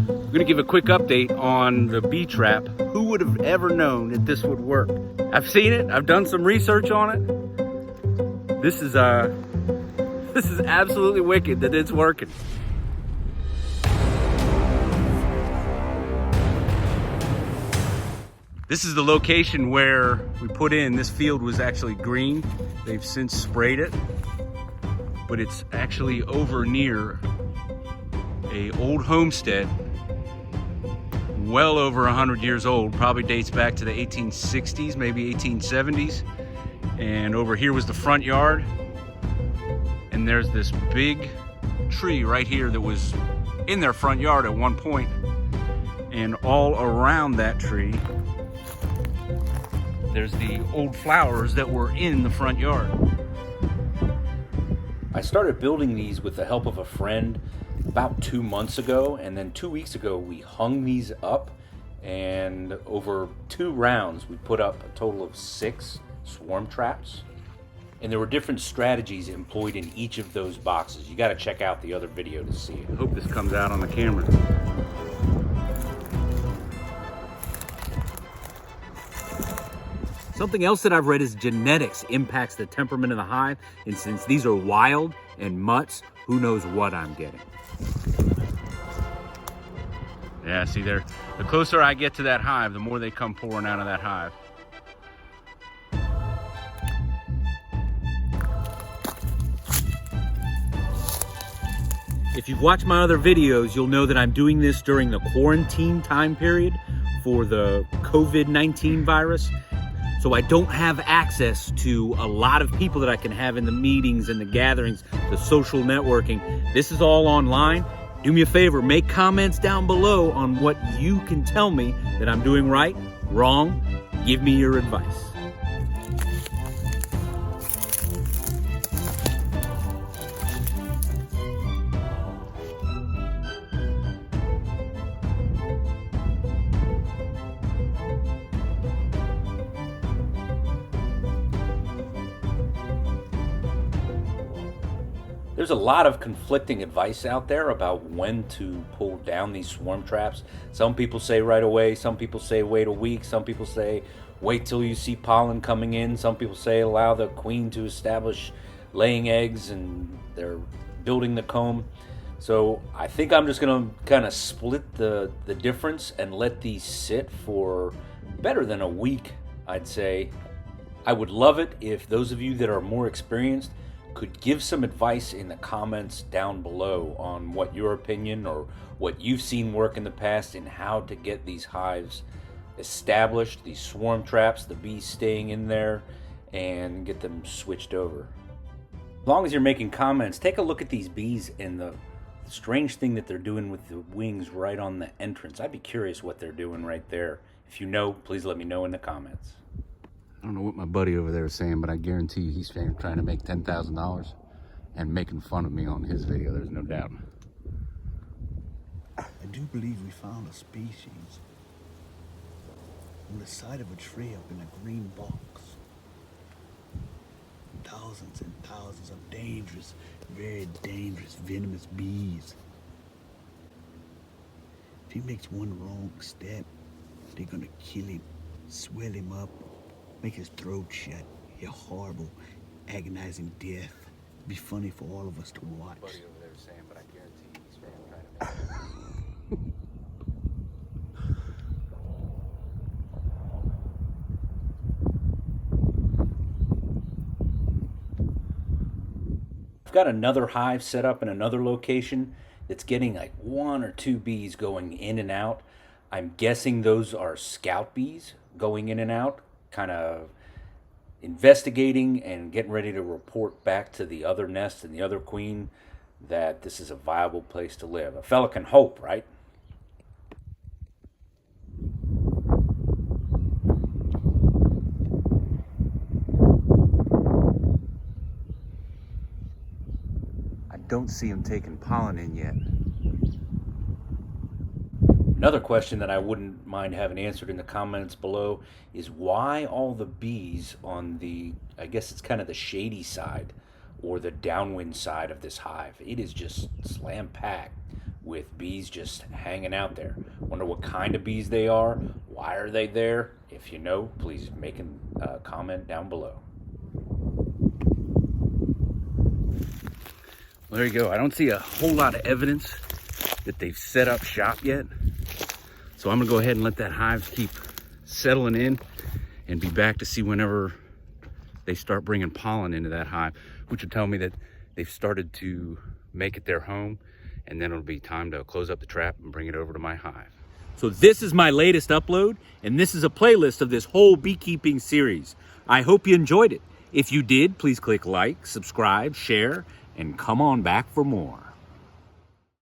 I'm gonna give a quick update on the bee trap. Who would have ever known that this would work? I've seen it, I've done some research on it. This is absolutely wicked that it's working. This is the location where we put in. This field was actually green. They've since sprayed it, but it's actually over near a old homestead, well over 100 years old, probably dates back to the 1860s, maybe 1870s. And over here was the front yard. And there's this big tree right here that was in their front yard at one point. And all around that tree, there's the old flowers that were in the front yard. I started building these with the help of a friend about 2 months ago, and then 2 weeks ago we hung these up, and over 2 rounds we put up a total of 6 swarm traps. And there were different strategies employed in each of those boxes. You got to check out the other video to see it. I hope this comes out on the camera. Something else that I've read is genetics impacts the temperament of the hive. And since these are wild and mutts, who knows what I'm getting. Yeah, see there, the closer I get to that hive, the more they come pouring out of that hive. If you've watched my other videos, you'll know that I'm doing this during the quarantine time period for the COVID-19 virus. So I don't have access to a lot of people that I can have in the meetings and the gatherings, the social networking. This is all online. Do me a favor, make comments down below on what you can tell me that I'm doing right, wrong. Give me your advice. There's a lot of conflicting advice out there about when to pull down these swarm traps. Some people say right away, some people say wait a week, some people say wait till you see pollen coming in, some people say allow the queen to establish laying eggs and they're building the comb. So I think I'm just gonna kind of split the difference and let these sit for better than a week, I'd say. I would love it if those of you that are more experienced could give some advice in the comments down below on what your opinion or what you've seen work in the past and how to get these hives established, these swarm traps, the bees staying in there, and get them switched over. As long as you're making comments, take a look at these bees and the strange thing that they're doing with the wings right on the entrance. I'd be curious what they're doing right there. If you know, please let me know in the comments. I don't know what my buddy over there is saying, but I guarantee you he's trying to make $10,000 and making fun of me on his video. There's no doubt. I do believe we found a species on the side of a tree up in a green box. Thousands and thousands of dangerous, very dangerous, venomous bees. If he makes one wrong step, they're gonna kill him, swell him up, make his throat shut. A horrible, agonizing death. Be funny for all of us to watch. Buddy over there is saying, but I guarantee he's trying to make I've got another hive set up in another location that's getting like 1 or 2 bees going in and out. I'm guessing those are scout bees going in and out, kind of investigating and getting ready to report back to the other nest and the other queen that this is a viable place to live. A fella can hope, right? I don't see him taking pollen in yet. Another question that I wouldn't mind having answered in the comments below is why all the bees on the, I guess it's kind of the shady side or the downwind side of this hive. It is just slam packed with bees just hanging out there. Wonder what kind of bees they are. Why are they there? If you know, please make a comment down below. Well, there you go. I don't see a whole lot of evidence that they've set up shop yet. So I'm gonna go ahead and let that hive keep settling in and be back to see whenever they start bringing pollen into that hive, which would tell me that they've started to make it their home, and then it'll be time to close up the trap and bring it over to my hive. So this is my latest upload, and this is a playlist of this whole beekeeping series. I hope you enjoyed it. If you did, please click like, subscribe, share, and come on back for more.